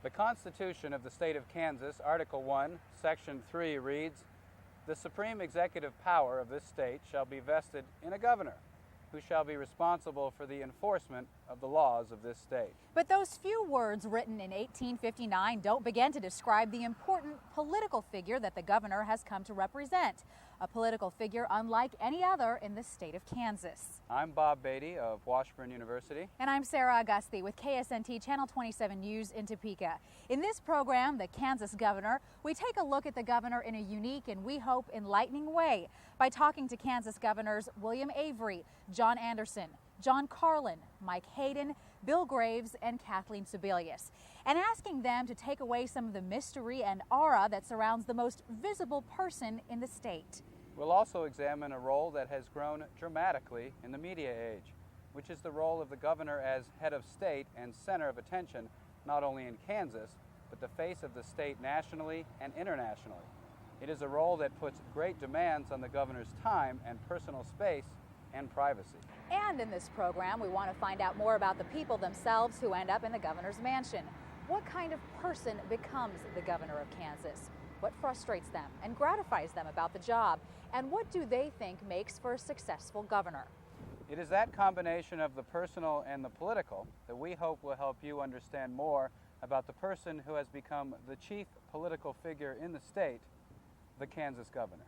The Constitution of the State of Kansas, Article 1, Section 3 reads, "The supreme executive power of this state shall be vested in a governor, who shall be responsible for the enforcement of the laws of this state." But those few words written in 1859 don't begin to describe the important political figure that the governor has come to represent, a political figure unlike any other in the state of Kansas. I'm Bob Beatty of Washburn University. And I'm Sarah Augusti with KSNT Channel 27 News in Topeka. In this program, The Kansas Governor, we take a look at the governor in a unique and, we hope, enlightening way by talking to Kansas governors William Avery, John Anderson, John Carlin, Mike Hayden, Bill Graves, and Kathleen Sebelius, and asking them to take away some of the mystery and aura that surrounds the most visible person in the state. We'll also examine a role that has grown dramatically in the media age, which is the role of the governor as head of state and center of attention, not only in Kansas, but the face of the state nationally and internationally. It is a role that puts great demands on the governor's time and personal space and privacy. And in this program, we want to find out more about the people themselves who end up in the governor's mansion. What kind of person becomes the governor of Kansas? What frustrates them and gratifies them about the job? And what do they think makes for a successful governor? It is that combination of the personal and the political that we hope will help you understand more about the person who has become the chief political figure in the state, the Kansas governor.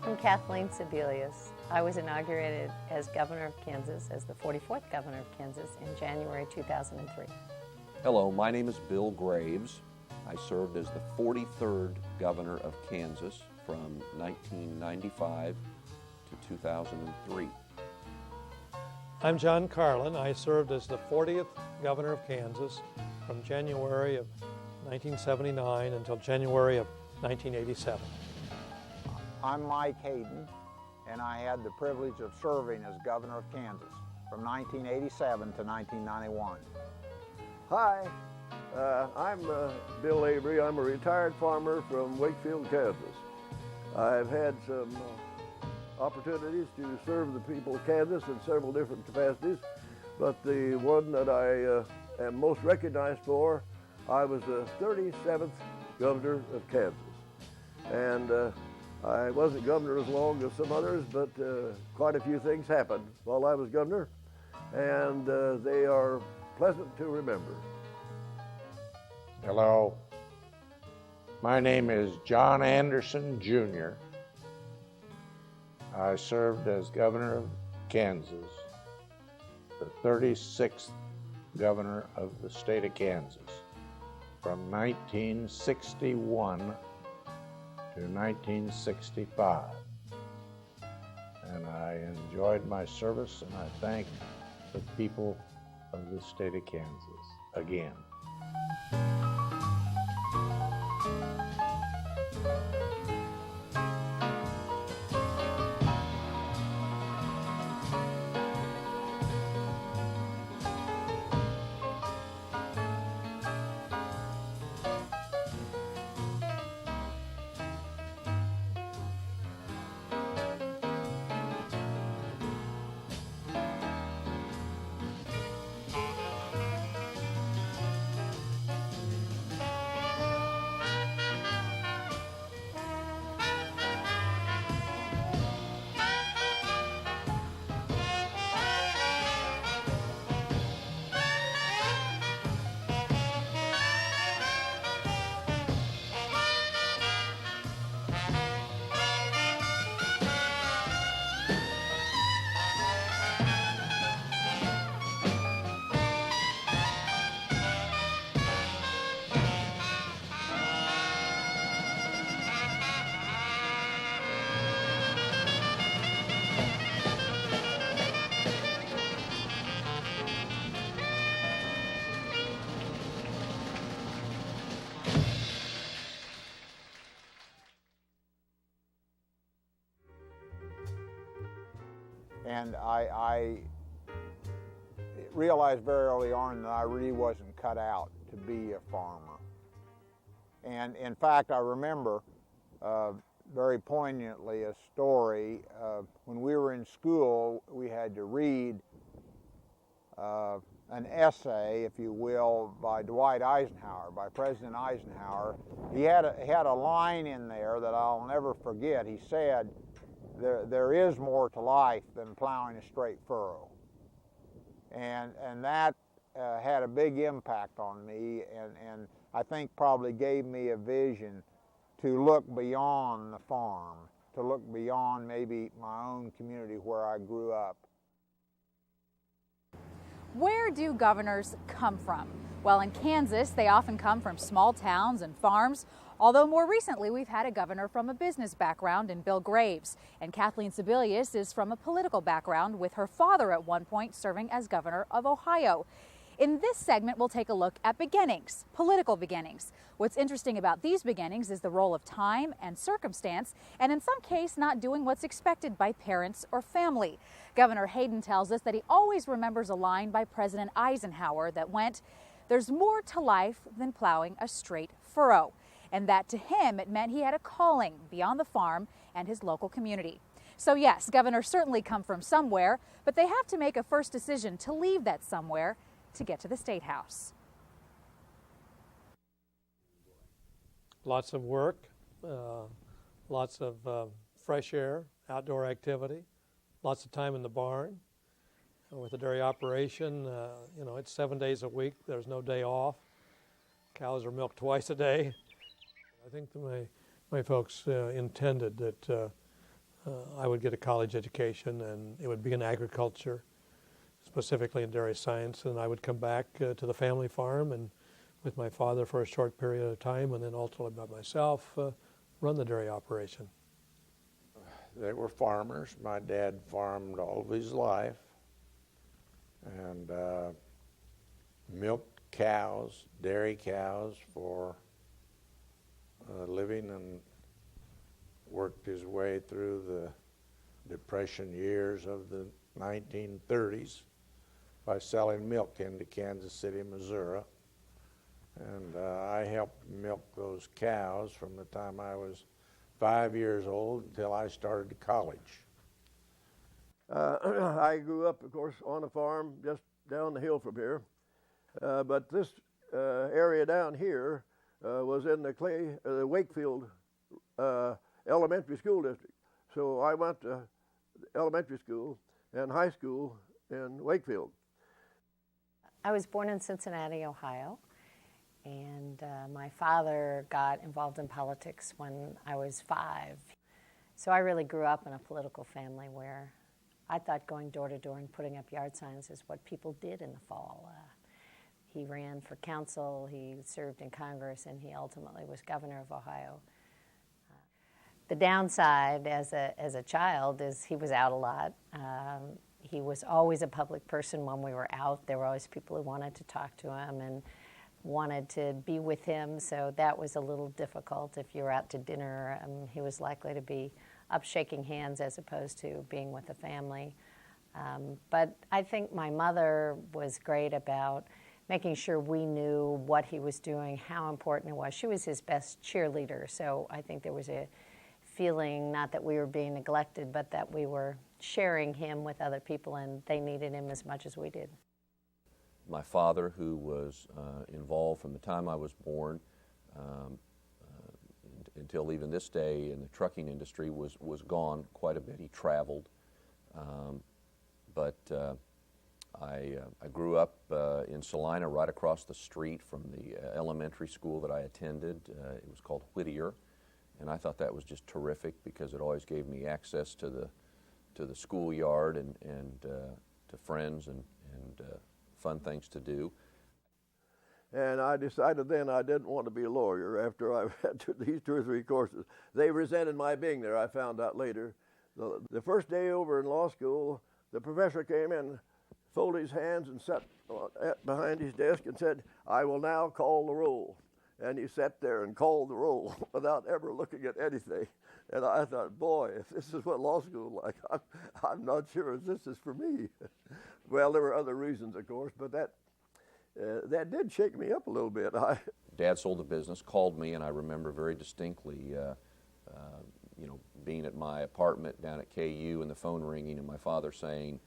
I'm Kathleen Sebelius. I was inaugurated as governor of Kansas, as the 44th governor of Kansas in January 2003. Hello, my name is Bill Graves. I served as the 43rd governor of Kansas from 1995 to 2003. I'm John Carlin. I served as the 40th governor of Kansas from January of 1979 until January of 1987. I'm Mike Hayden, and I had the privilege of serving as governor of Kansas from 1987 to 1991. Hi, I'm Bill Avery. I'm a retired farmer from Wakefield, Kansas. I've had some opportunities to serve the people of Kansas in several different capacities, but the one that I am most recognized for, I was the 37th governor of Kansas. And I wasn't governor as long as some others, but quite a few things happened while I was governor, and they are pleasant to remember. Hello, my name is John Anderson, Jr. I served as governor of Kansas, the 36th governor of the state of Kansas, from 1961 to 1965. And I enjoyed my service, and I thank the people of the state of Kansas again. And I realized very early on that I really wasn't cut out to be a farmer. And in fact, I remember very poignantly a story. When we were in school, we had to read an essay, if you will, by Dwight Eisenhower, by President Eisenhower. He had a line in there that I'll never forget. He said, there is more to life than plowing a straight furrow. And that had a big impact on me, and I think probably gave me a vision to look beyond the farm, to look beyond maybe my own community where I grew up. Where do governors come from? Well, in Kansas, they often come from small towns and farms, although more recently we've had a governor from a business background in Bill Graves. And Kathleen Sebelius is from a political background, with her father at one point serving as governor of Ohio. In this segment, we'll take a look at beginnings, political beginnings. What's interesting about these beginnings is the role of time and circumstance, and in some case, not doing what's expected by parents or family. Governor Hayden tells us that he always remembers a line by President Eisenhower that went, "There's more to life than plowing a straight furrow." And that to him, it meant he had a calling beyond the farm and his local community. So yes, governors certainly come from somewhere, but they have to make a first decision to leave that somewhere to get to the State House. Lots of work, lots of fresh air, outdoor activity, lots of time in the barn. With the dairy operation, you know, it's 7 days a week. There's no day off. Cows are milked twice a day. I think that my folks intended that I would get a college education, and it would be in agriculture, specifically in dairy science, and I would come back to the family farm and with my father for a short period of time, and then ultimately by myself run the dairy operation. They were farmers. My dad farmed all of his life and milked cows, dairy cows, for a living, and worked his way through the Depression years of the 1930s by selling milk into Kansas City, Missouri. And I helped milk those cows from the time I was 5 years old until I started college. I grew up, of course, on a farm just down the hill from here. But this area down here was in the Wakefield Elementary School District. So I went to elementary school and high school in Wakefield. I was born in Cincinnati, Ohio, and my father got involved in politics when I was 5. So I really grew up in a political family where I thought going door to door and putting up yard signs is what people did in the fall. He ran for council, he served in Congress, and he ultimately was governor of Ohio. The downside as a child is he was out a lot. He was always a public person when we were out. There were always people who wanted to talk to him and wanted to be with him, so that was a little difficult. If you were out to dinner, he was likely to be up shaking hands as opposed to being with the family. But I think my mother was great about making sure we knew what he was doing, how important it was. She was his best cheerleader, so I think there was a feeling not that we were being neglected, but that we were sharing him with other people and they needed him as much as we did. My father, who was involved from the time I was born until even this day in the trucking industry, was gone quite a bit. He traveled. But I grew up in Salina, right across the street from the elementary school that I attended. It was called Whittier, and I thought that was just terrific because it always gave me access to the schoolyard and to friends and fun things to do. And I decided then I didn't want to be a lawyer after I had these 2 or 3 courses. They resented my being there, I found out later. The first day over in law school, the professor came in, folded his hands and sat behind his desk and said, "I will now call the roll." And he sat there and called the roll without ever looking at anything. And I thought, boy, if this is what law school is like, I'm not sure if this is for me. Well, there were other reasons, of course, but that did shake me up a little bit. Dad sold the business, called me, and I remember very distinctly, being at my apartment down at KU and the phone ringing and my father saying,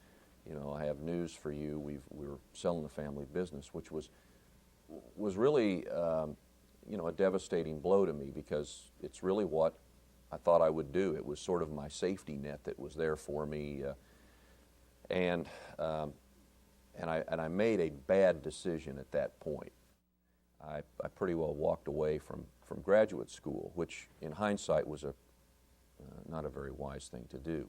you know, I have news for you. We're selling the family business, which was really, you know, a devastating blow to me, because it's really what I thought I would do. It was sort of my safety net that was there for me, and I made a bad decision at that point. I pretty well walked away from graduate school, which in hindsight was not a very wise thing to do.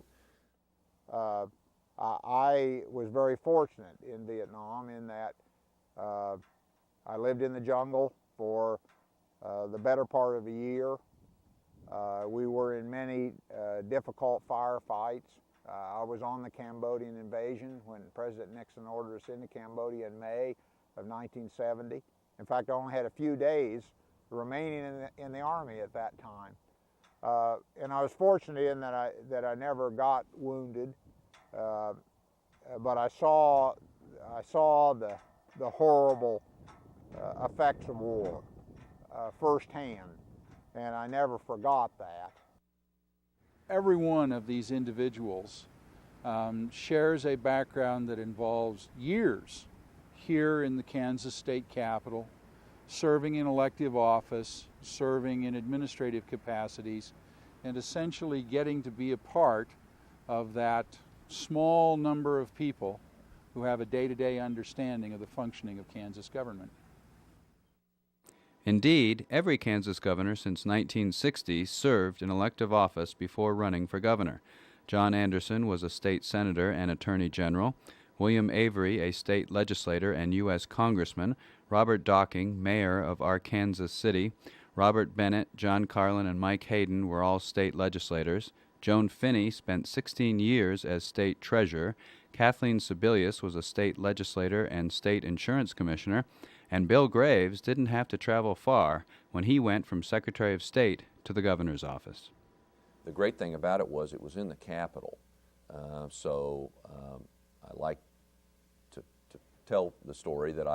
I was very fortunate in Vietnam in that I lived in the jungle for the better part of a year. We were in many difficult firefights. I was on the Cambodian invasion when President Nixon ordered us into Cambodia in May of 1970. In fact, I only had a few days remaining in the Army at that time. And I was fortunate in that I never got wounded, but I saw the horrible effects of war firsthand, and I never forgot that. Every one of these individuals shares a background that involves years here in the Kansas state capitol, serving in elective office, serving in administrative capacities, and essentially getting to be a part of that small number of people who have a day-to-day understanding of the functioning of Kansas government. Indeed, every Kansas governor since 1960 served in elective office before running for governor. John Anderson was a state senator and attorney general, William Avery, a state legislator and U.S. congressman, Robert Docking, mayor of Arkansas City, Robert Bennett, John Carlin, and Mike Hayden were all state legislators. Joan Finney spent 16 years as state treasurer. Kathleen Sebelius was a state legislator and state insurance commissioner. And Bill Graves didn't have to travel far when he went from Secretary of State to the governor's office. The great thing about it was in the Capitol. I like to tell the story that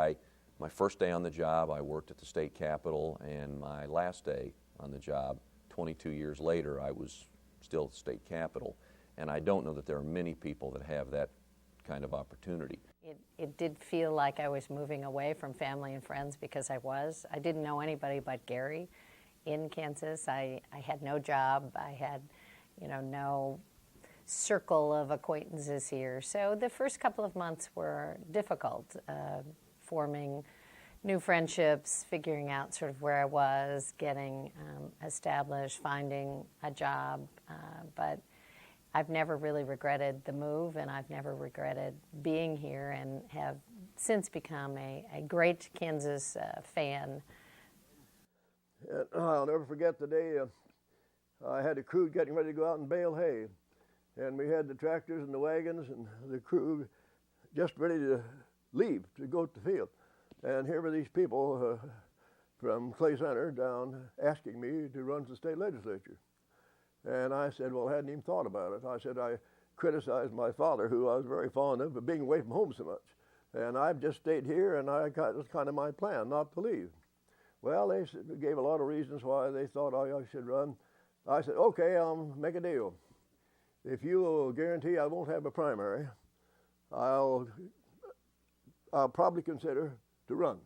my first day on the job, I worked at the state Capitol, and my last day on the job, 22 years later, I was still at the state Capitol. And I don't know that there are many people that have that kind of opportunity. It did feel like I was moving away from family and friends, because I didn't know anybody but Gary in Kansas. I had no job. I had, no circle of acquaintances here. So the first couple of months were difficult, forming new friendships, figuring out sort of where I was, getting established, finding a job. But I've never really regretted the move, and I've never regretted being here, and have since become a great Kansas fan. And I'll never forget the day I had a crew getting ready to go out and bale hay. And we had the tractors and the wagons and the crew just ready to leave to go to the field. And here were these people from Clay Center down asking me to run for the state legislature. And I said, well, I hadn't even thought about it. I said, I criticized my father, who I was very fond of, for being away from home so much. And I've just stayed here, and it was kind of my plan not to leave. Well, they gave a lot of reasons why they thought I should run. I said, okay, I'll make a deal. If you will guarantee I won't have a primary, I'll probably consider to run.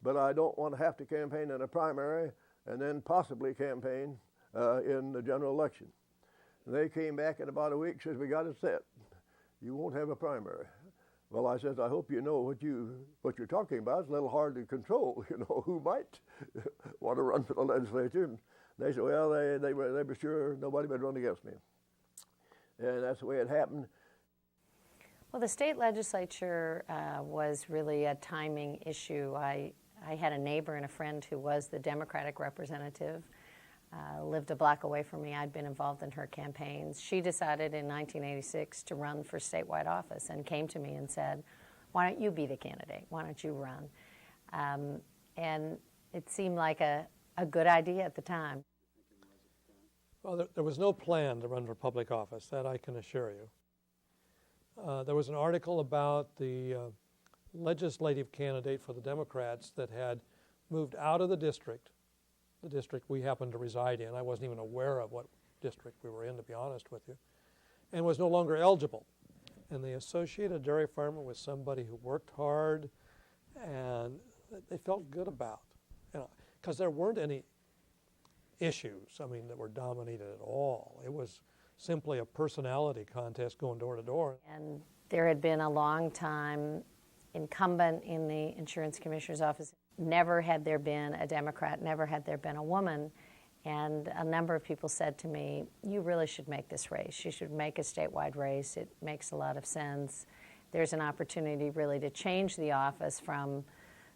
But I don't want to have to campaign in a primary and then possibly campaign in the general election. And they came back in about a week, says, we got it set. You won't have a primary. Well, I says, I hope you know what you're talking about. It's a little hard to control, who might want to run for the legislature. And they said, well, they were sure nobody would run against me. And that's the way it happened. Well, the state legislature was really a timing issue. I had a neighbor and a friend who was the Democratic representative, lived a block away from me. I'd been involved in her campaigns. She decided in 1986 to run for statewide office and came to me and said, why don't you be the candidate? Why don't you run? And it seemed like a good idea at the time. Well, there was no plan to run for public office, that I can assure you. There was an article about the legislative candidate for the Democrats that had moved out of the district we happened to reside in. I wasn't even aware of what district we were in, to be honest with you, and was no longer eligible. and they associate a dairy farmer with somebody who worked hard and they felt good about, because there weren't any issues, that were dominated at all. It was simply a personality contest going door to door. And there had been a long time incumbent in the insurance commissioner's office. Never had there been a Democrat, never had there been a woman. And a number of people said to me, you really should make this race. You should make a statewide race. It makes a lot of sense. There's an opportunity really to change the office from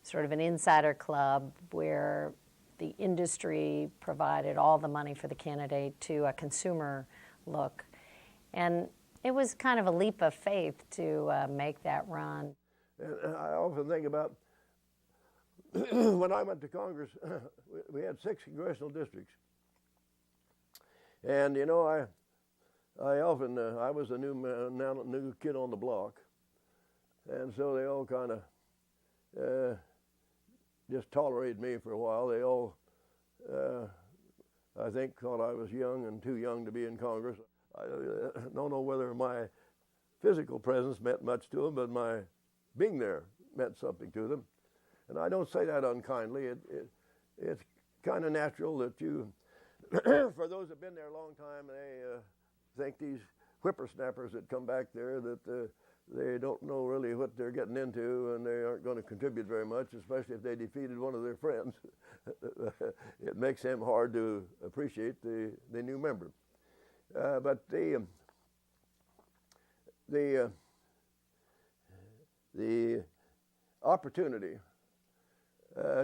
sort of an insider club where the industry provided all the money for the candidate to a consumer look. And it was kind of a leap of faith to make that run. And I often think about when I went to Congress, we had 6 congressional districts. And I often, I was a new kid on the block. And so they all kind of just tolerated me for a while. They all, I think, thought I was young and too young to be in Congress. I don't know whether my physical presence meant much to them, but my being there meant something to them. And I don't say that unkindly. It's kind of natural that you, for those that have been there a long time, they think these whippersnappers that come back there that they don't know really what they're getting into, and they aren't going to contribute very much, especially if they defeated one of their friends. It makes them hard to appreciate the new member. But the opportunity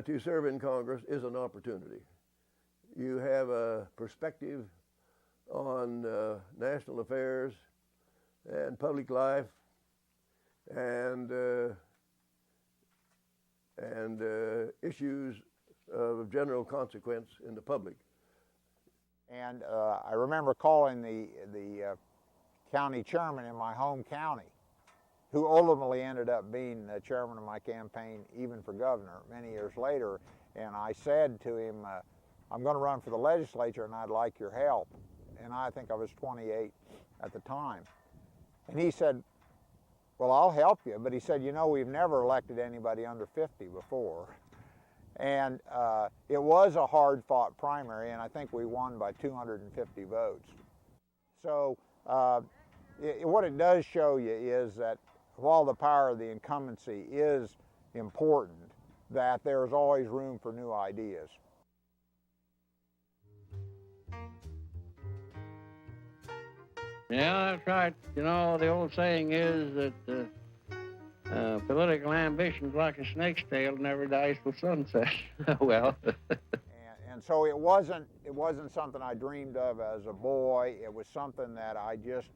to serve in Congress is an opportunity. You have a perspective on national affairs and public life and issues of general consequence in the public. And I remember calling the county chairman in my home county, who ultimately ended up being the chairman of my campaign even for governor many years later. And I said to him, I'm going to run for the legislature and I'd like your help. And I think I was 28 at the time. And he said, well, I'll help you. But he said, we've never elected anybody under 50 before. And it was a hard-fought primary, and I think we won by 250 votes. So what it does show you is that while the power of the incumbency is important, that there's always room for new ideas. Yeah, that's right. The old saying is that political ambition's like a snake's tail, never dies till sunset. Well. And so it wasn't something I dreamed of as a boy. It was something that I just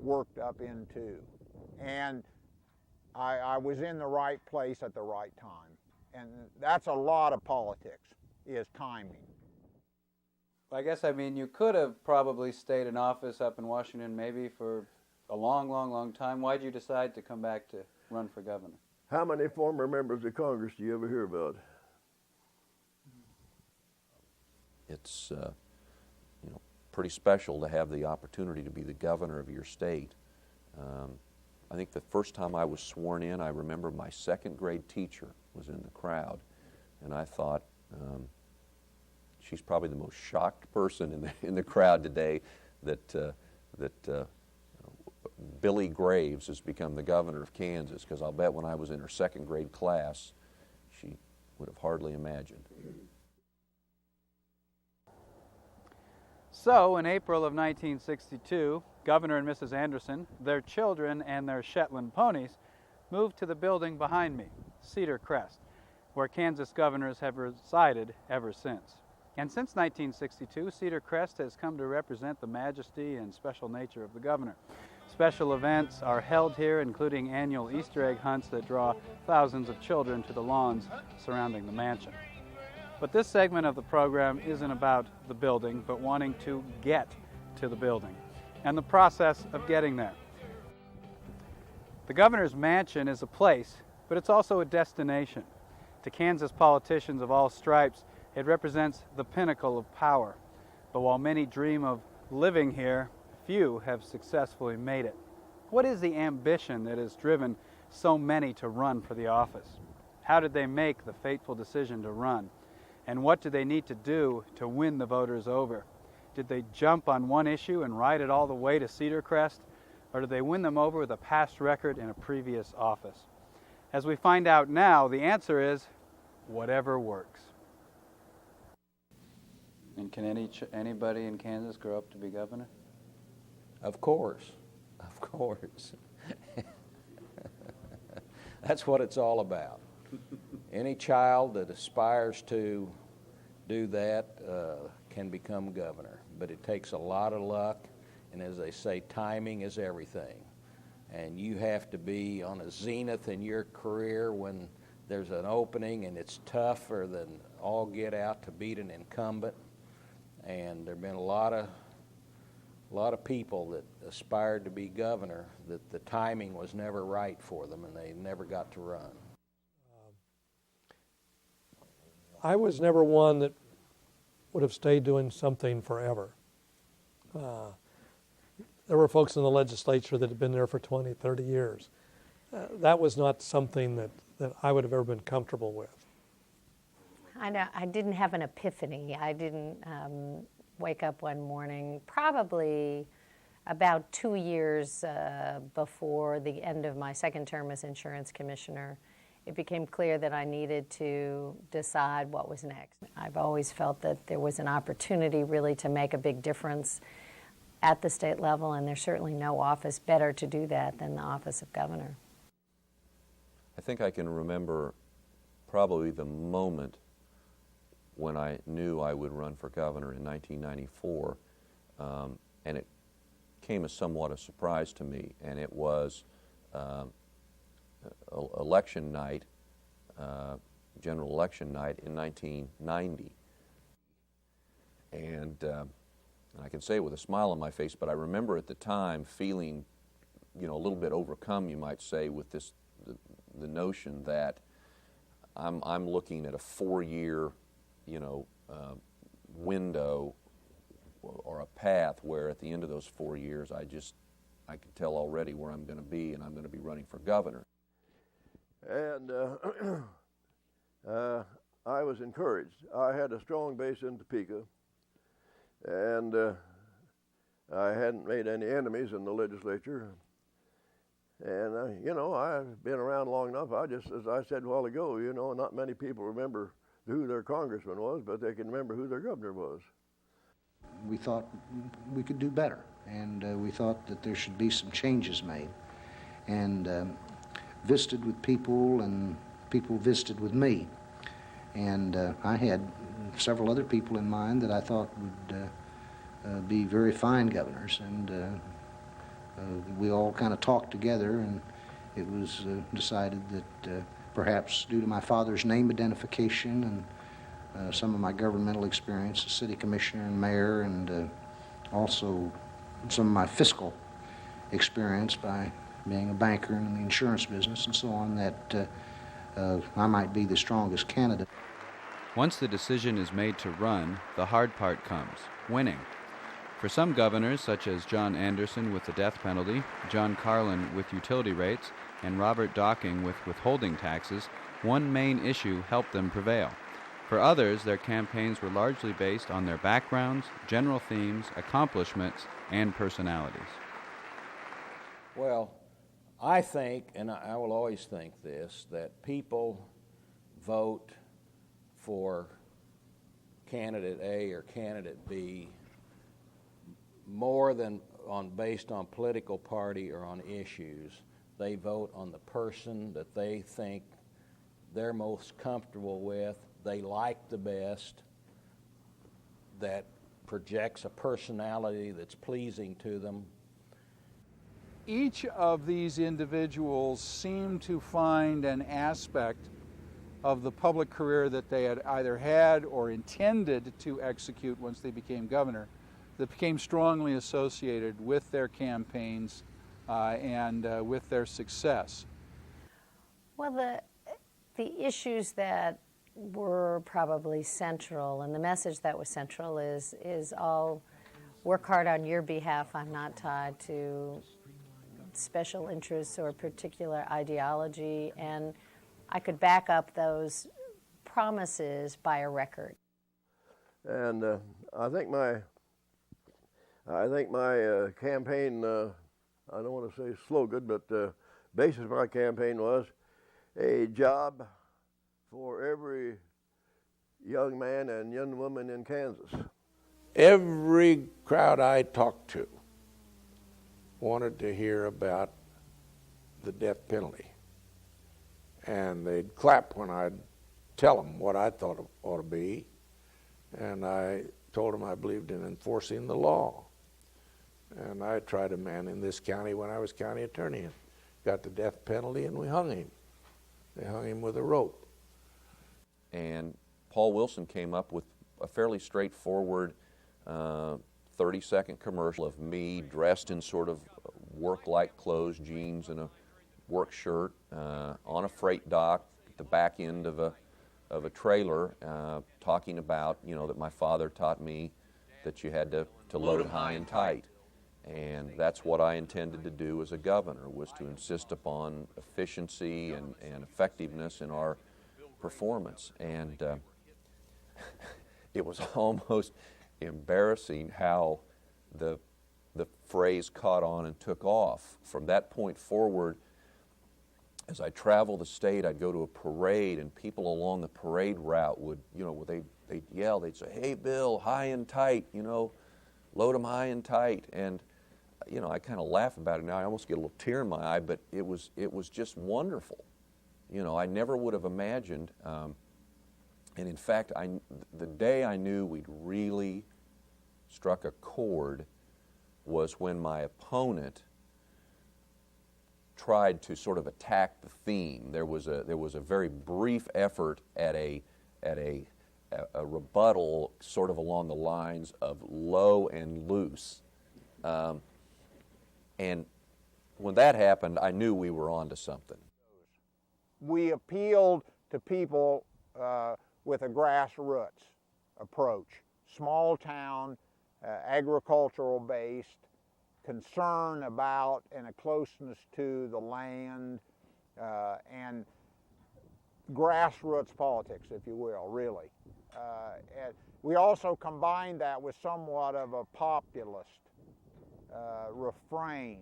worked up into. And I was in the right place at the right time. And that's a lot of politics, is timing. I guess, you could have probably stayed in office up in Washington maybe for a long, long, long time. Why did you decide to come back to run for governor? How many former members of Congress do you ever hear about? It's pretty special to have the opportunity to be the governor of your state. I think the first time I was sworn in, I remember my second grade teacher was in the crowd, and I thought, she's probably the most shocked person in the crowd today that Billy Graves has become the governor of Kansas, because I'll bet when I was in her second grade class, she would have hardly imagined. So, in April of 1962, Governor and Mrs. Anderson, their children, and their Shetland ponies moved to the building behind me, Cedar Crest, where Kansas governors have resided ever since. And since 1962, Cedar Crest has come to represent the majesty and special nature of the governor. Special events are held here, including annual Easter egg hunts that draw thousands of children to the lawns surrounding the mansion. But this segment of the program isn't about the building, but wanting to get to the building and the process of getting there. The governor's mansion is a place, but it's also a destination. To Kansas politicians of all stripes, it represents the pinnacle of power. But while many dream of living here, few have successfully made it. What is the ambition that has driven so many to run for the office? How did they make the fateful decision to run? And what do they need to do to win the voters over? Did they jump on one issue and ride it all the way to Cedar Crest? Or did they win them over with a past record in a previous office? As we find out now, the answer is whatever works. And can anybody in Kansas grow up to be governor? Of course. Of course. That's what it's all about. Any child that aspires to do that can become governor, but it takes a lot of luck, and as they say, timing is everything. And you have to be on a zenith in your career when there's an opening and it's tougher than all get out to beat an incumbent. And there have been a lot of people that aspired to be governor that the timing was never right for them and they never got to run. I was never one that would have stayed doing something forever. There were folks in the legislature that had been there for 20, 30 years. That was not something that I would have ever been comfortable with. I know, I didn't have an epiphany. I didn't wake up one morning, probably about 2 years before the end of my second term as insurance commissioner. It became clear that I needed to decide what was next. I've always felt that there was an opportunity really to make a big difference at the state level, and there's certainly no office better to do that than the office of governor. I think I can remember probably the moment when I knew I would run for governor in 1994, and it came as somewhat a surprise to me, and it was election night, general election night in 1990. And I can say it with a smile on my face, but I remember at the time feeling, a little bit overcome, you might say, with the notion that I'm looking at a 4-year, window or a path where at the end of those 4 years, I can tell already where I'm going to be, and I'm going to be running for governor. And I was encouraged. I had a strong base in Topeka, and I hadn't made any enemies in the legislature. And, I've been around long enough. As I said a while ago, not many people remember who their congressman was, but they can remember who their governor was. We thought we could do better, and we thought that there should be some changes made. And visited with people, and people visited with me. And I had several other people in mind that I thought would be very fine governors. And we all kind of talked together, and it was decided that perhaps due to my father's name identification and some of my governmental experience as city commissioner and mayor, and also some of my fiscal experience by being a banker in the insurance business and so on, that I might be the strongest candidate. Once the decision is made to run, the hard part comes, winning. For some governors, such as John Anderson with the death penalty, John Carlin with utility rates, and Robert Docking with withholding taxes, one main issue helped them prevail. For others, their campaigns were largely based on their backgrounds, general themes, accomplishments, and personalities. Well, I think, and I will always think this, that people vote for candidate A or candidate B more than based on political party or on issues. They vote on the person that they think they're most comfortable with, they like the best, that projects a personality that's pleasing to them. Each of these individuals seemed to find an aspect of the public career that they had either had or intended to execute once they became governor that became strongly associated with their campaigns and with their success. Well, the issues that were probably central, and the message that was central is I'll work hard on your behalf. I'm not tied to special interests or particular ideology, and I could back up those promises by a record. And I think my campaign, I don't want to say slogan, but basis of my campaign was a job for every young man and young woman in Kansas. Every crowd I talked to wanted to hear about the death penalty. And they'd clap when I'd tell them what I thought it ought to be. And I told them I believed in enforcing the law. And I tried a man in this county when I was county attorney. Got the death penalty and we hung him. They hung him with a rope. And Paul Wilson came up with a fairly straightforward 30-second commercial of me dressed in sort of work-like clothes, jeans and a work shirt, on a freight dock at the back end of a trailer, talking about, that my father taught me that you had to load high and tight. And that's what I intended to do as a governor, was to insist upon efficiency and effectiveness in our performance. And it was almost embarrassing how the phrase caught on and took off. From that point forward, as I traveled the state, I'd go to a parade, and people along the parade route would, they'd yell, they'd say, "Hey, Bill, high and tight, load them high and tight." And I kind of laugh about it now. I almost get a little tear in my eye, but it was just wonderful. I never would have imagined. And in fact, the day I knew we'd really struck a chord was when my opponent tried to sort of attack the theme. There was a very brief effort at a rebuttal, sort of along the lines of low and loose. And when that happened, I knew we were onto something. We appealed to people with a grassroots approach, small town, agricultural based, concern about and a closeness to the land, and grassroots politics, if you will, really. And we also combined that with somewhat of a populist refrain.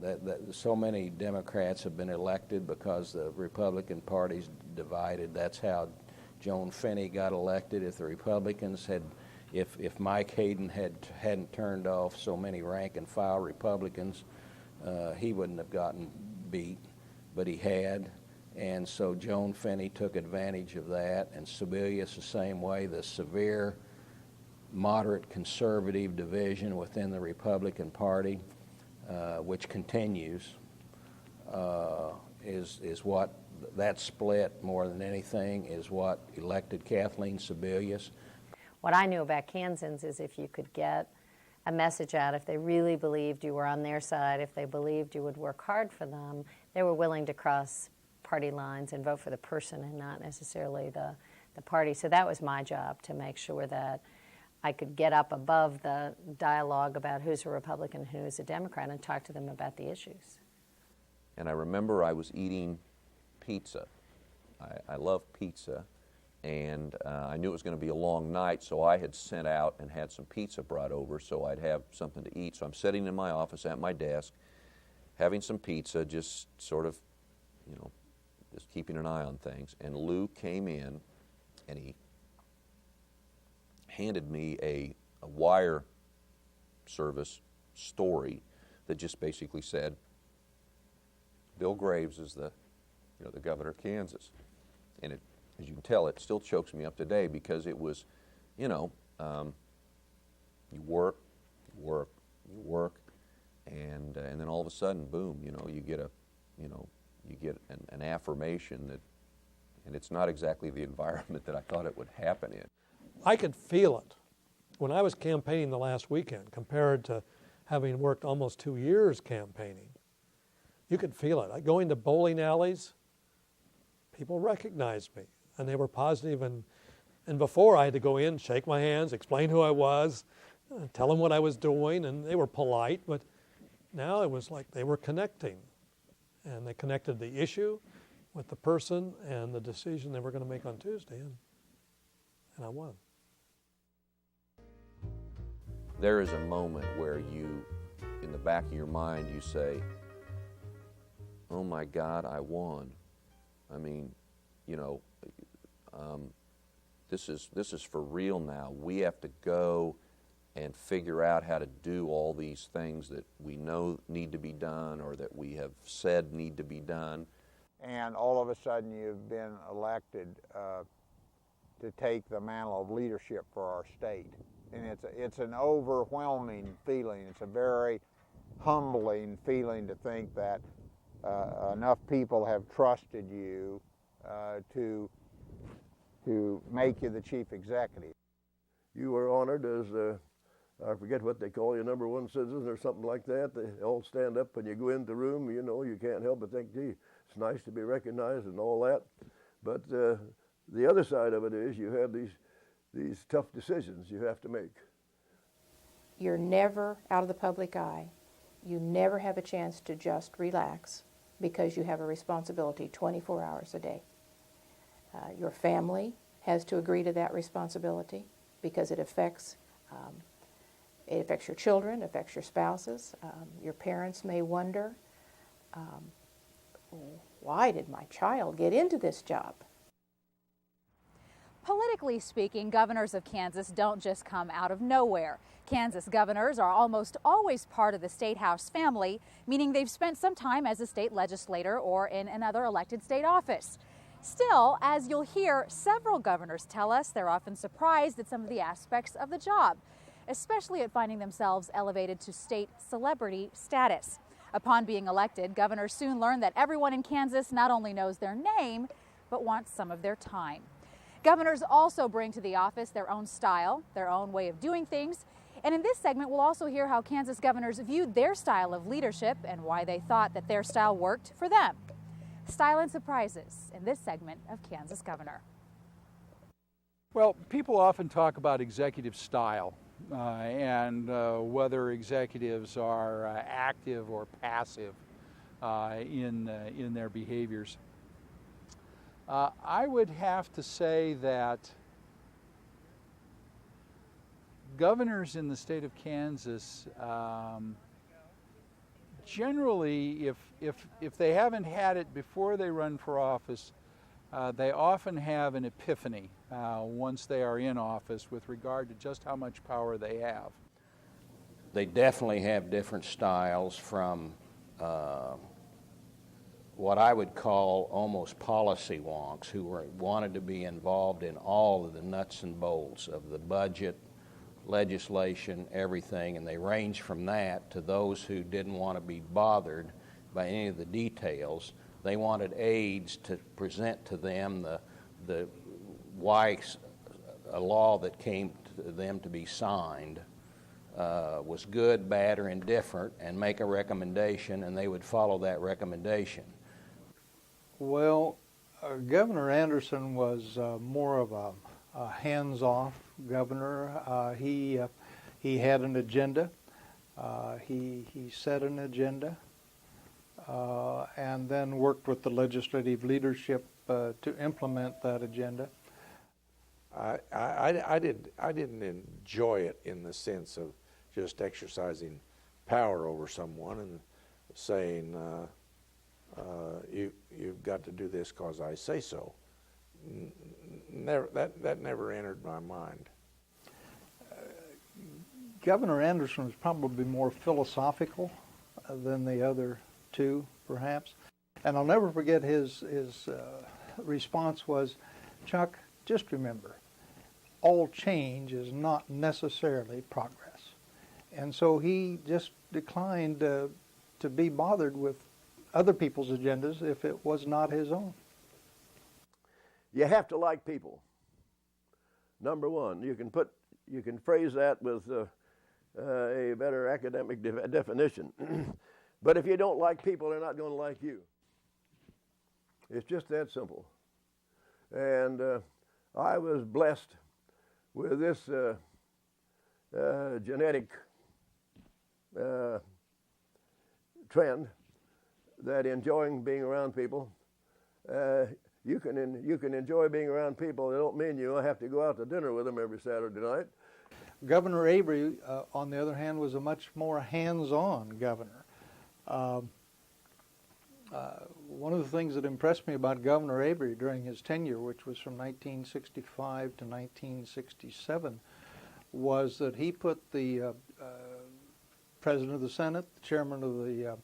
That so many Democrats have been elected because the Republican Party's divided. That's how Joan Finney got elected. If the Republicans had, if Mike Hayden hadn't turned off so many rank and file Republicans, he wouldn't have gotten beat, but he had. And so Joan Finney took advantage of that, and Sebelius the same way. The severe, moderate conservative division within the Republican Party, which continues, is what that split more than anything is what elected Kathleen Sebelius. What I knew about Kansans is if you could get a message out, if they really believed you were on their side, if they believed you would work hard for them, they were willing to cross party lines and vote for the person and not necessarily the party. So that was my job, to make sure that I could get up above the dialogue about who's a Republican, who's a Democrat, and talk to them about the issues. And I remember I was eating pizza. I love pizza, and I knew it was going to be a long night, so I had sent out and had some pizza brought over so I'd have something to eat. So I'm sitting in my office at my desk, having some pizza, just sort of, just keeping an eye on things. And Lou came in, and he handed me a wire service story that just basically said, Bill Graves is the governor of Kansas. And it, as you can tell, it still chokes me up today, because it was, you work, and then all of a sudden, boom, you get an affirmation that, and it's not exactly the environment that I thought it would happen in. I could feel it when I was campaigning the last weekend compared to having worked almost 2 years campaigning. You could feel it. I go into bowling alleys, people recognized me, and they were positive. And before, I had to go in, shake my hands, explain who I was, tell them what I was doing, and they were polite. But Now it was like they were connecting, and they connected the issue with the person and the decision they were going to make on Tuesday, and I won. There is a moment where you, in the back of your mind, you say, oh my God, I won. I mean, you know, this is for real now. We have to go and figure out how to do all these things that we know need to be done or that we have said need to be done. And all of a sudden you've been elected to take the mantle of leadership for our state. And it's an overwhelming feeling. It's a very humbling feeling to think that enough people have trusted you to make you the chief executive. You were honored as, I forget what they call you, #1 citizen or something like that. They all stand up when you go into the room. You know, you can't help but think, gee, it's nice to be recognized and all that. But the other side of it is you have these tough decisions you have to make. You're never out of the public eye. You never have a chance to just relax because you have a responsibility 24 hours a day. Your family has to agree to that responsibility because it affects your children, affects your spouses. Your parents may wonder, why did my child get into this job? Politically speaking, governors of Kansas don't just come out of nowhere. Kansas governors are almost always part of the State House family, meaning they've spent some time as a state legislator or in another elected state office. Still, as you'll hear, several governors tell us they're often surprised at some of the aspects of the job, especially at finding themselves elevated to state celebrity status. Upon being elected, governors soon learn that everyone in Kansas not only knows their name, but wants some of their time. Governors also bring to the office their own style, their own way of doing things. And in this segment, we'll also hear how Kansas governors viewed their style of leadership and why they thought that their style worked for them. Style and surprises in this segment of Kansas Governor. Well, people often talk about executive style and whether executives are active or passive in their behaviors. I would have to say that governors in the state of Kansas generally, if they haven't had it before they run for office, they often have an epiphany once they are in office with regard to just how much power they have. They definitely have different styles from what I would call almost policy wonks who wanted to be involved in all of the nuts and bolts of the budget, legislation, everything, and they range from that to those who didn't want to be bothered by any of the details. They wanted aides to present to them the why a law that came to them to be signed was good, bad, or indifferent, and make a recommendation, and they would follow that recommendation. Well, Governor Anderson was more of a hands-off governor. He had an agenda. He set an agenda and then worked with the legislative leadership to implement that agenda. I didn't enjoy it in the sense of just exercising power over someone and saying, you've got to do this because I say so. That never entered my mind. Governor Anderson was probably more philosophical than the other two, perhaps. And I'll never forget his response was, Chuck, just remember, all change is not necessarily progress. And so he just declined to be bothered with other people's agendas if it was not his own. You have to like people. #1, you can phrase that with a better academic definition. But if you don't like people, they're not going to like you. It's just that simple. And I was blessed with this genetic trend that enjoying being around people, you can enjoy being around people. It don't mean you have to go out to dinner with them every Saturday night. Governor Avery, on the other hand, was a much more hands-on governor. One of the things that impressed me about Governor Avery during his tenure, which was from 1965 to 1967, was that he put the President of the Senate, the Chairman of the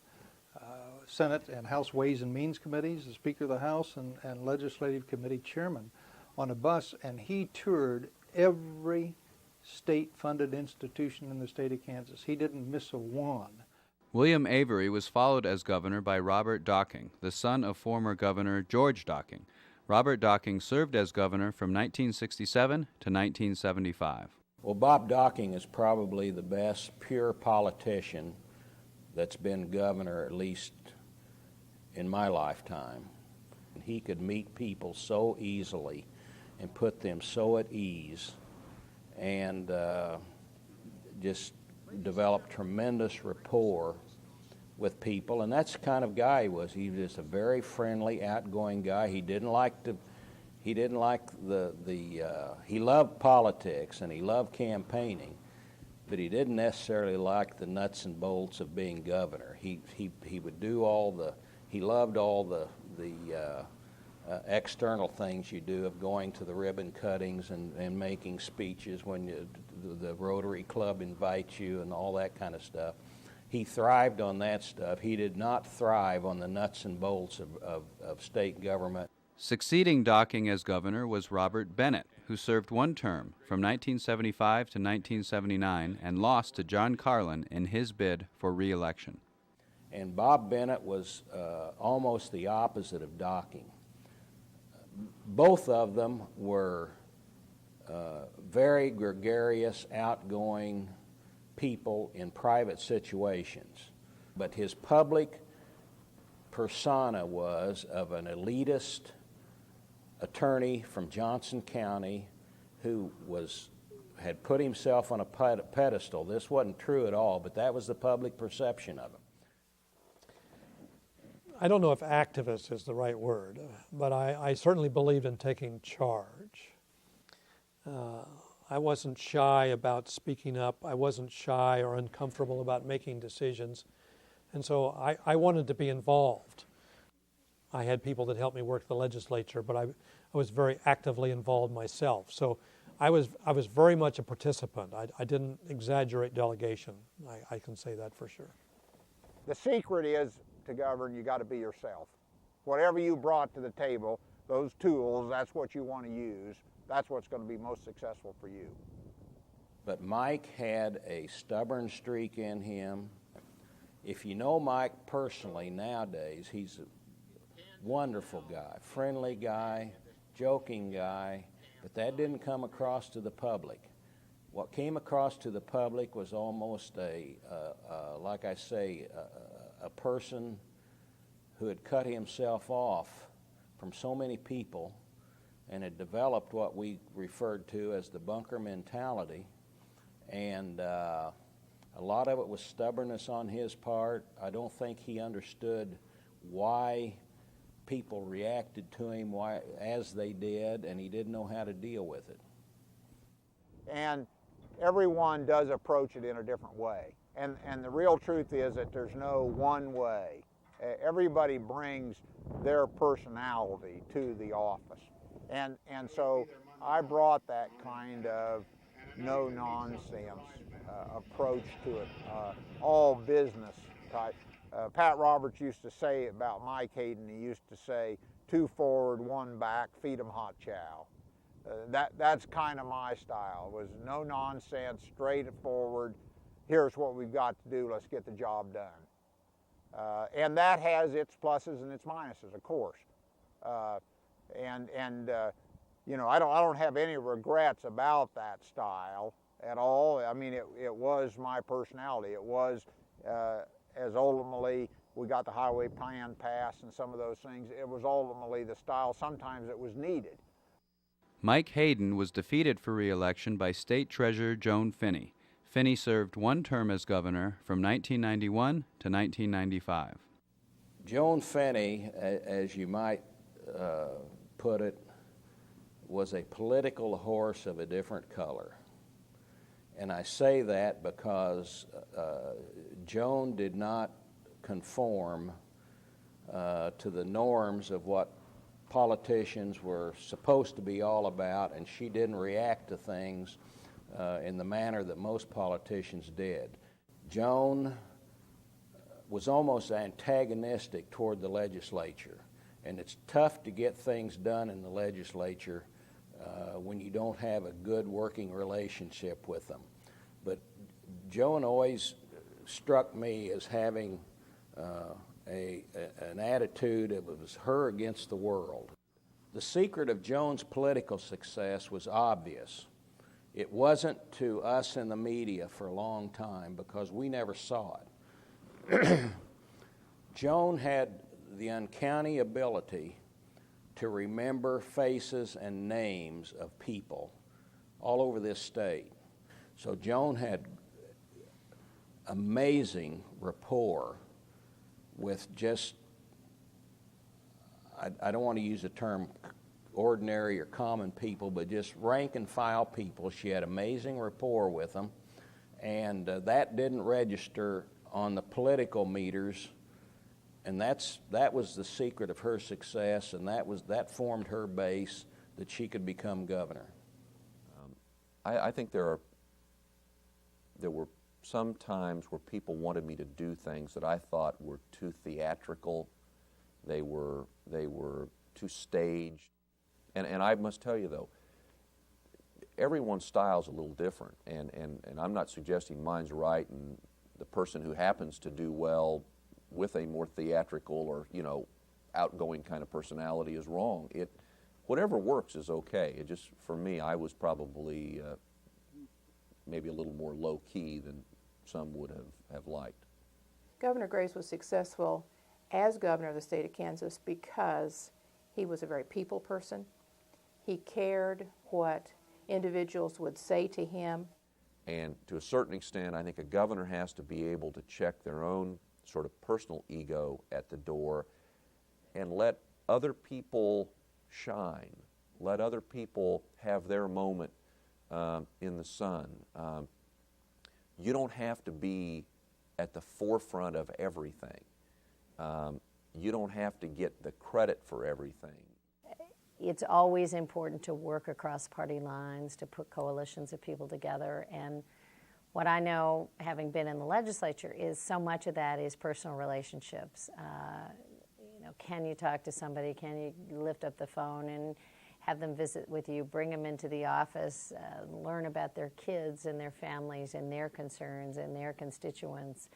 Senate and House Ways and Means Committees, the Speaker of the House, and Legislative Committee Chairman on a bus, and he toured every state-funded institution in the state of Kansas. He didn't miss a one. William Avery was followed as governor by Robert Docking, the son of former Governor George Docking. Robert Docking served as governor from 1967 to 1975. Well, Bob Docking is probably the best pure politician that's been governor, at least in my lifetime. He could meet people so easily and put them so at ease, and just developed tremendous rapport with people, and that's the kind of guy he was. He was just a very friendly, outgoing guy. He loved politics and he loved campaigning, but he didn't necessarily like the nuts and bolts of being governor. He would do he loved all the external things you do, of going to the ribbon cuttings and making speeches when the Rotary Club invites you and all that kind of stuff. He thrived on that stuff. He did not thrive on the nuts and bolts of state government. Succeeding Docking as governor was Robert Bennett, who served one term from 1975 to 1979 and lost to John Carlin in his bid for re-election. And Bob Bennett was almost the opposite of Docking. Both of them were very gregarious, outgoing people in private situations. But his public persona was of an elitist attorney from Johnson County who had put himself on a pedestal. This wasn't true at all, but that was the public perception of him. I don't know if activist is the right word, but I certainly believed in taking charge. I wasn't shy about speaking up. I wasn't shy or uncomfortable about making decisions. And so I wanted to be involved. I had people that helped me work the legislature, but I was very actively involved myself. So I was very much a participant. I didn't exaggerate delegation. I can say that for sure. The secret is, to govern, you got to be yourself. Whatever you brought to the table, those tools, that's what you want to use. That's what's going to be most successful for you. But Mike had a stubborn streak in him. If you know Mike personally nowadays, he's a wonderful guy, friendly guy, joking guy, but that didn't come across to the public. What came across to the public was almost like I say, a person who had cut himself off from so many people and had developed what we referred to as the bunker mentality. And a lot of it was stubbornness on his part. I don't think he understood why people reacted to him as they did, and he didn't know how to deal with it. And everyone does approach it in a different way. And the real truth is that there's no one way. Everybody brings their personality to the office. And so I brought that kind of no-nonsense approach to it, all business type. Pat Roberts used to say about Mike Hayden, he used to say, 2 forward, 1 back, feed 'em hot chow. That's kind of my style, was no nonsense, straight forward, here's what we've got to do, let's get the job done. And that has its pluses and its minuses, of course. You know, I don't have any regrets about that style at all. I mean, it was my personality. It was, as ultimately we got the highway plan passed and some of those things, it was ultimately the style. Sometimes it was needed. Mike Hayden was defeated for re-election by State Treasurer Joan Finney. Finney served one term as governor from 1991 to 1995. Joan Finney, as you might put it, was a political horse of a different color. And I say that because Joan did not conform to the norms of what politicians were supposed to be all about, and she didn't react to things in the manner that most politicians did. Joan was almost antagonistic toward the legislature, and it's tough to get things done in the legislature when you don't have a good working relationship with them. But Joan always struck me as having an attitude of it was her against the world. The secret of Joan's political success was obvious. It wasn't to us in the media for a long time because we never saw it. Joan had the uncanny ability to remember faces and names of people all over this state. So Joan had amazing rapport with just, I don't want to use the term ordinary or common people, but just rank and file people. She had amazing rapport with them, and that didn't register on the political meters, and that was the secret of her success, and that formed her base that she could become governor. I think there were some times where people wanted me to do things that I thought were too theatrical. They were too staged. And I must tell you, though, everyone's style is a little different, and I'm not suggesting mine's right and the person who happens to do well with a more theatrical or, outgoing kind of personality is wrong. Whatever works is okay. It just, for me, I was probably maybe a little more low-key than some would have liked. Governor Graves was successful as governor of the state of Kansas because he was a very people person. He cared what individuals would say to him. And to a certain extent, I think a governor has to be able to check their own sort of personal ego at the door and let other people shine. Let other people have their moment in the sun. You don't have to be at the forefront of everything. You don't have to get the credit for everything. It's always important to work across party lines, to put coalitions of people together. And what I know, having been in the legislature, is so much of that is personal relationships. Can you talk to somebody? Can you lift up the phone and have them visit with you, bring them into the office, learn about their kids and their families and their concerns and their constituents?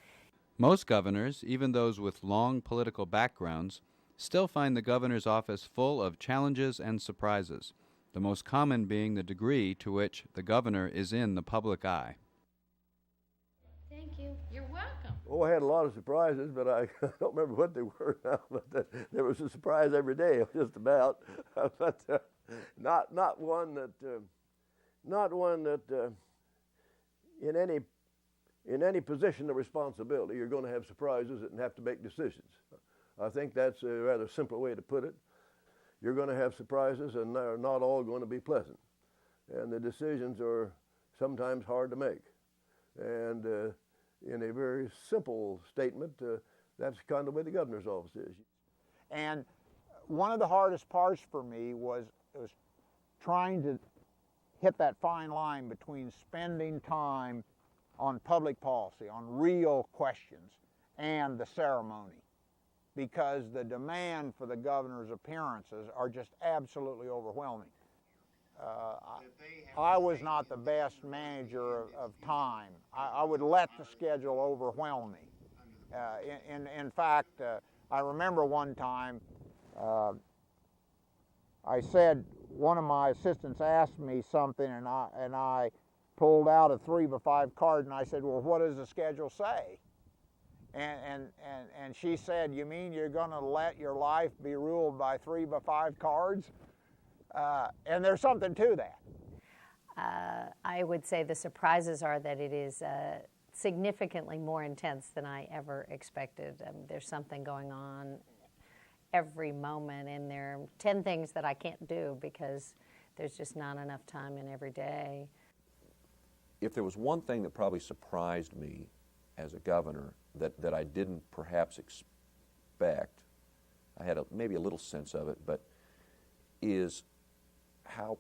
Most governors, even those with long political backgrounds, still find the governor's office full of challenges and surprises, the most common being the degree to which the governor is in the public eye. Thank you. You're welcome. Oh, I had a lot of surprises, but I don't remember what they were now. But there was a surprise every day, just about. But not one that in any position of responsibility you're going to have surprises and have to make decisions. I think that's a rather simple way to put it. You're going to have surprises, and they're not all going to be pleasant. And the decisions are sometimes hard to make. And in a very simple statement, that's kind of the way the governor's office is. And one of the hardest parts for me was trying to hit that fine line between spending time on public policy, on real questions, and the ceremony. Because the demand for the governor's appearances are just absolutely overwhelming. I was not the best manager of time. I would let the schedule overwhelm me. In fact, I remember one time I said, one of my assistants asked me something, and I pulled out a 3x5 card, and I said, well, what does the schedule say? And she said, you mean you're going to let your life be ruled by 3x5 cards? And there's something to that. I would say the surprises are that it is significantly more intense than I ever expected. There's something going on every moment, and there are 10 things that I can't do because there's just not enough time in every day. If there was one thing that probably surprised me as a governor that I didn't perhaps expect, I had maybe a little sense of it, but is how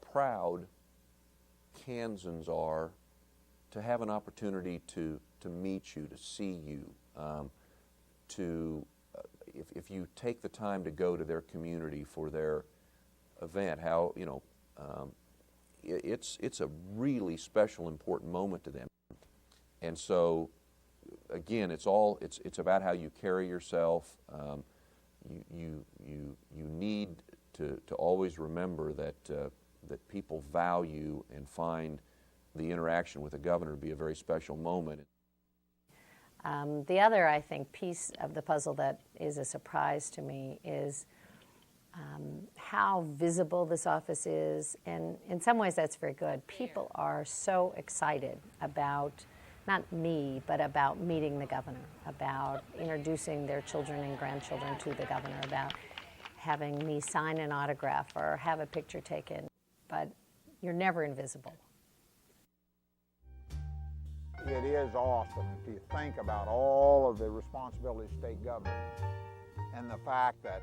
proud Kansans are to have an opportunity to meet you, to see you, if you take the time to go to their community for their event, how, you know, it's a really special, important moment to them. And so, again, it's about how you carry yourself. You need to always remember that people value and find the interaction with the governor to be a very special moment. The other, I think, piece of the puzzle that is a surprise to me is how visible this office is, and in some ways that's very good. People are so excited about, not me, but about meeting the governor, about introducing their children and grandchildren to the governor, about having me sign an autograph or have a picture taken, but you're never invisible. It is awesome if you think about all of the responsibilities of state government and the fact that,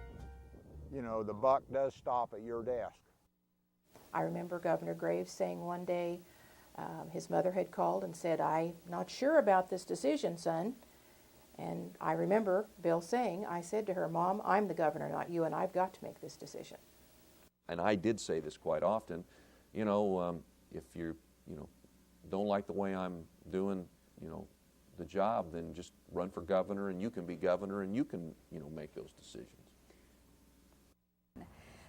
you know, the buck does stop at your desk. I remember Governor Graves saying one day, his mother had called and said, "I'm not sure about this decision, son." And I remember Bill saying, I said to her, "Mom, I'm the governor, not you, and I've got to make this decision." And I did say this quite often, you know, if you don't like the way I'm doing, the job, then just run for governor, and you can be governor, and you can, make those decisions.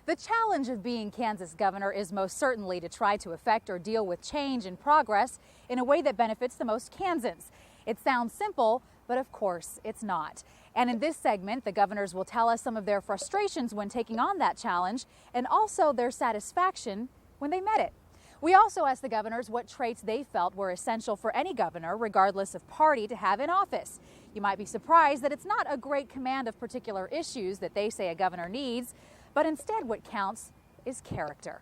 The challenge of being Kansas governor is most certainly to try to affect or deal with change and progress in a way that benefits the most Kansans. It sounds simple, but of course it's not. And in this segment, the governors will tell us some of their frustrations when taking on that challenge and also their satisfaction when they met it. We also asked the governors what traits they felt were essential for any governor, regardless of party, to have in office. You might be surprised that it's not a great command of particular issues that they say a governor needs, but instead what counts is character.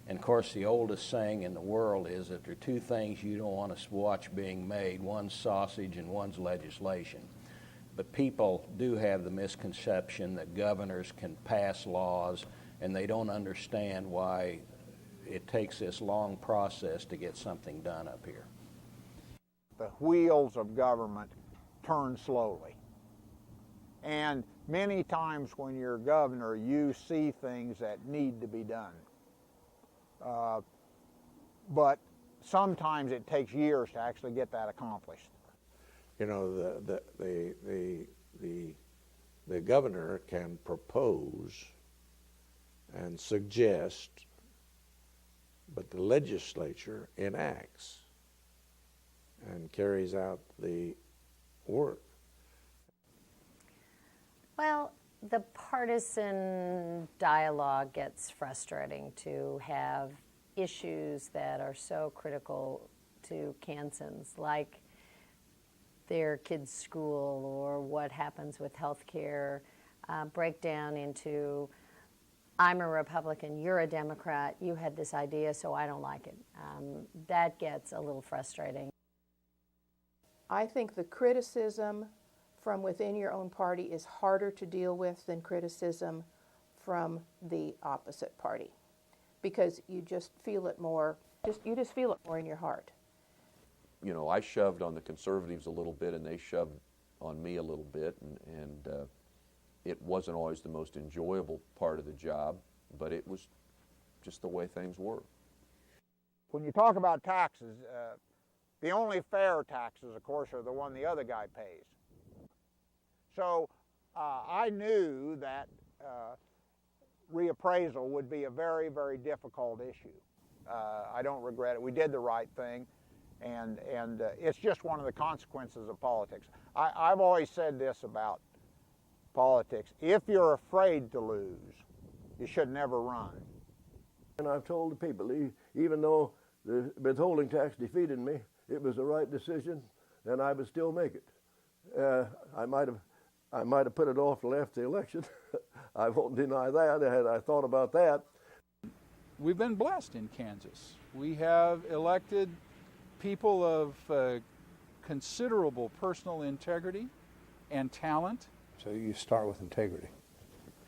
And of course, the oldest saying in the world is that there are two things you don't want to watch being made. One's sausage and one's legislation. But people do have the misconception that governors can pass laws, and they don't understand why it takes this long process to get something done up here. The wheels of government turn slowly. And many times when you're governor, you see things that need to be done. But sometimes it takes years to actually get that accomplished. You know, the governor can propose and suggest, but the legislature enacts and carries out the work. Well, the partisan dialogue gets frustrating to have issues that are so critical to Kansans, like their kids' school or what happens with health care, break down into, I'm a Republican, you're a Democrat, you had this idea, so I don't like it. That gets a little frustrating. I think the criticism from within your own party is harder to deal with than criticism from the opposite party, because you just feel it more, you just feel it more in your heart. You know, I shoved on the conservatives a little bit, and they shoved on me a little bit, and it wasn't always the most enjoyable part of the job, but it was just the way things were. When you talk about taxes, the only fair taxes, of course, are the one the other guy pays. So I knew that reappraisal would be a very, very difficult issue. I don't regret it. We did the right thing, and it's just one of the consequences of politics. I've always said this about politics: if you're afraid to lose, you should never run. and I've told the people, even though the withholding tax defeated me, it was the right decision, and I would still make it. I might have put it off till after the election. I won't deny that. Had I thought about that. We've been blessed in Kansas. We have elected people of considerable personal integrity and talent. So you start with integrity.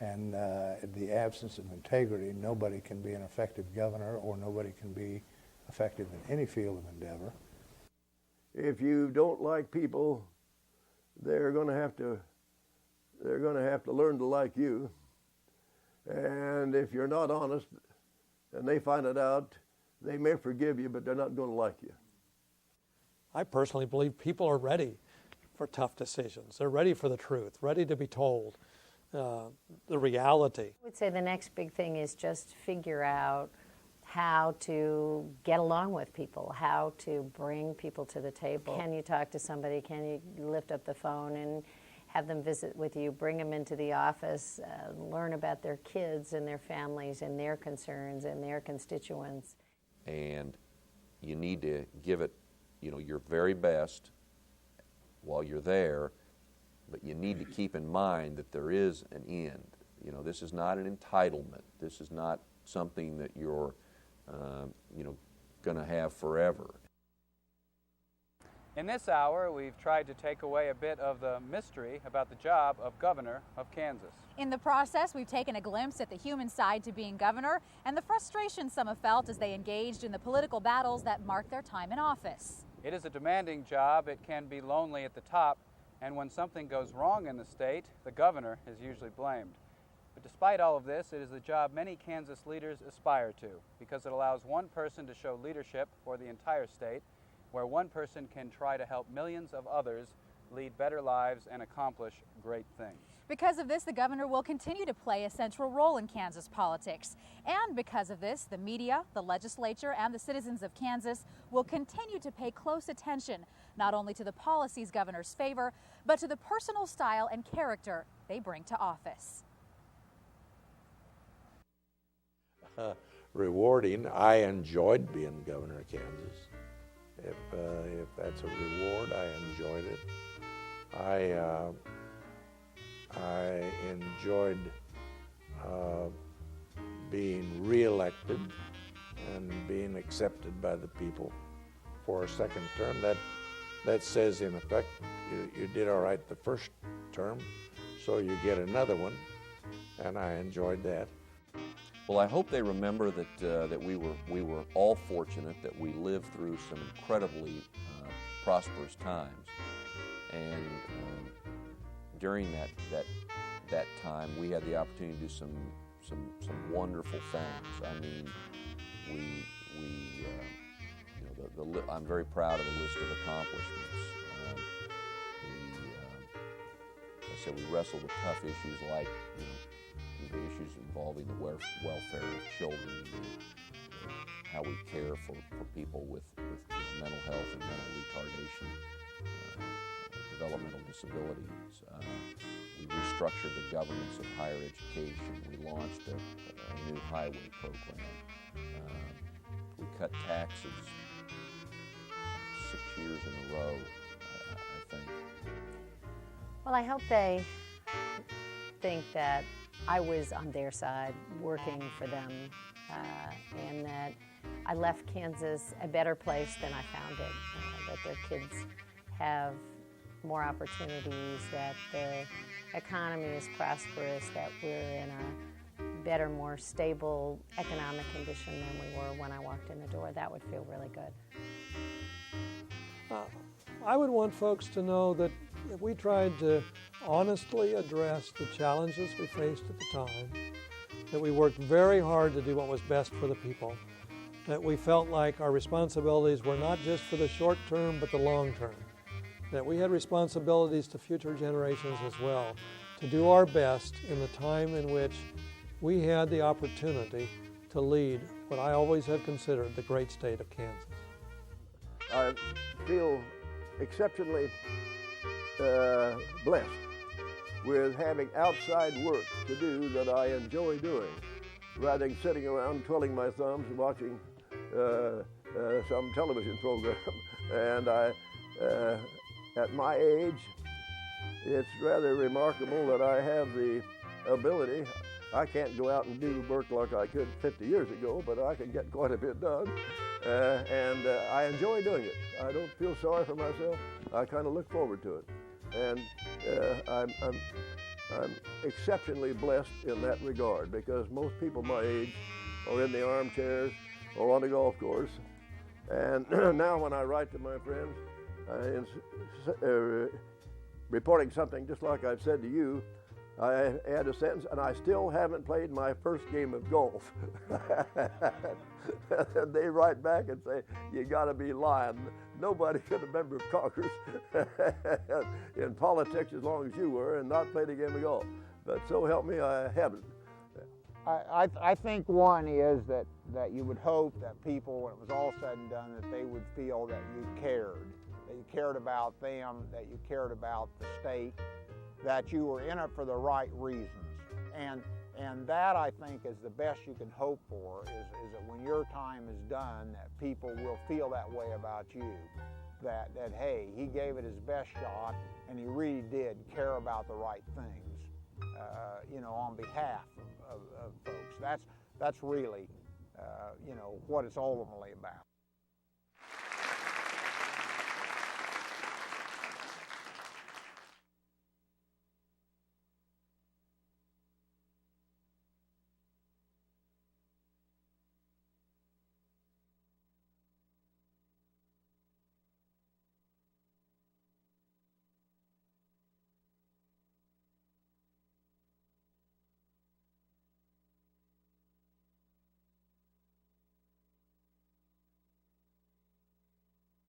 And in the absence of integrity, nobody can be an effective governor, or nobody can be effective in any field of endeavor. If you don't like people, they're going to have to learn to like you. And if you're not honest and they find it out, they may forgive you, but they're not going to like you. I personally believe people are ready for tough decisions. They're ready for the truth, ready to be told the reality. I would say the next big thing is just figure out how to get along with people, how to bring people to the table. Can you talk to somebody? Can you lift up the phone and have them visit with you, bring them into the office, learn about their kids and their families and their concerns and their constituents. And you need to give it, your very best while you're there, but you need to keep in mind that there is an end. This is not an entitlement. This is not something that you're, going to have forever. In this hour, we've tried to take away a bit of the mystery about the job of governor of Kansas. In the process, we've taken a glimpse at the human side to being governor and the frustration some have felt as they engaged in the political battles that marked their time in office. It is a demanding job. It can be lonely at the top, and when something goes wrong in the state, the governor is usually blamed. But despite all of this, it is a job many Kansas leaders aspire to, because it allows one person to show leadership for the entire state, where one person can try to help millions of others lead better lives and accomplish great things. Because of this, the governor will continue to play a central role in Kansas politics. And because of this, the media, the legislature, and the citizens of Kansas will continue to pay close attention, not only to the policies governors favor, but to the personal style and character they bring to office. Rewarding. I enjoyed being governor of Kansas. If that's a reward, I enjoyed it. I enjoyed being reelected and being accepted by the people for a second term. That says, in effect, you did all right the first term, so you get another one, and I enjoyed that. Well, I hope they remember that we were all fortunate that we lived through some incredibly prosperous times, and during that time we had the opportunity to do some wonderful things. I mean, I'm very proud of the list of accomplishments. I said we wrestled with tough issues like the issues involving the welfare of children, how we care for people with mental health and mental retardation, developmental disabilities. We restructured the governance of higher education. We launched a new highway program. We cut taxes 6 years in a row, I think. Well, I hope they think that I was on their side working for them, and that I left Kansas a better place than I found it, that their kids have more opportunities, that the economy is prosperous, that we're in a better, more stable economic condition than we were when I walked in the door. That would feel really good. I would want folks to know that if we tried to honestly address the challenges we faced at the time, that we worked very hard to do what was best for the people, that we felt like our responsibilities were not just for the short term but the long term, that we had responsibilities to future generations as well, to do our best in the time in which we had the opportunity to lead what I always have considered the great state of Kansas. I feel exceptionally blessed with having outside work to do that I enjoy doing. rather than sitting around twiddling my thumbs and watching some television program. And at my age, it's rather remarkable that I have the ability. I can't go out and do work like I could 50 years ago, but I can get quite a bit done. And I enjoy doing it. I don't feel sorry for myself. I kind of look forward to it. And I'm exceptionally blessed in that regard, because most people my age are in the armchairs or on the golf course. And now when I write to my friends, reporting something just like I've said to you, I add a sentence, and I still haven't played my first game of golf. And they write back and say, you gotta be lying. Nobody could have a member of Congress in politics as long as you were and not played a game of golf. But so help me, I haven't. I think one is that you would hope that people, when it was all said and done, that they would feel that you cared about them, that you cared about the state, that you were in it for the right reasons. And that, I think, is the best you can hope for, is that when your time is done, that people will feel that way about you, that hey, he gave it his best shot, and he really did care about the right things, you know, on behalf of folks. That's really, you know, what it's ultimately about.